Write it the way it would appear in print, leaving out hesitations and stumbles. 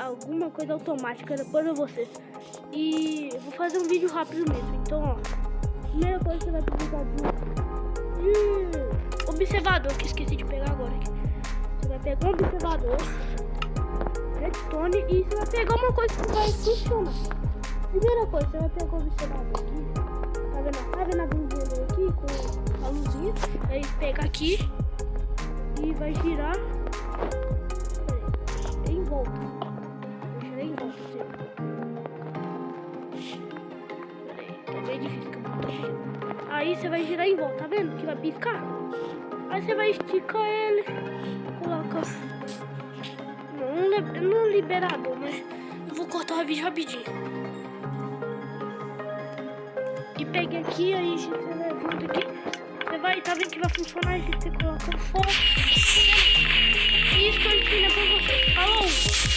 alguma coisa automática depois pra vocês. E eu vou fazer um vídeo rápido mesmo. Então, ó, primeira coisa que você vai precisar de observador, que esqueci de pegar agora aqui. Você vai pegar um observador, redstone, e você vai pegar uma coisa que vai funcionar. Primeira coisa, você vai pegar o observador aqui. Tá vendo a luzinha aqui com a luzinha? Aí pega aqui e vai girar em volta. Vai girar em volta sempre. É bem difícil que eu vou fazer. Aí você vai girar em volta, tá vendo? Que vai piscar. Aí você vai esticar ele, coloca não liberador, mas eu vou cortar o vídeo rapidinho. E peguei aqui, aí você levanta aqui, você vai, tá vendo que vai funcionar, aí você coloca o fogo. E isso que eu ensino pra vocês. Falou!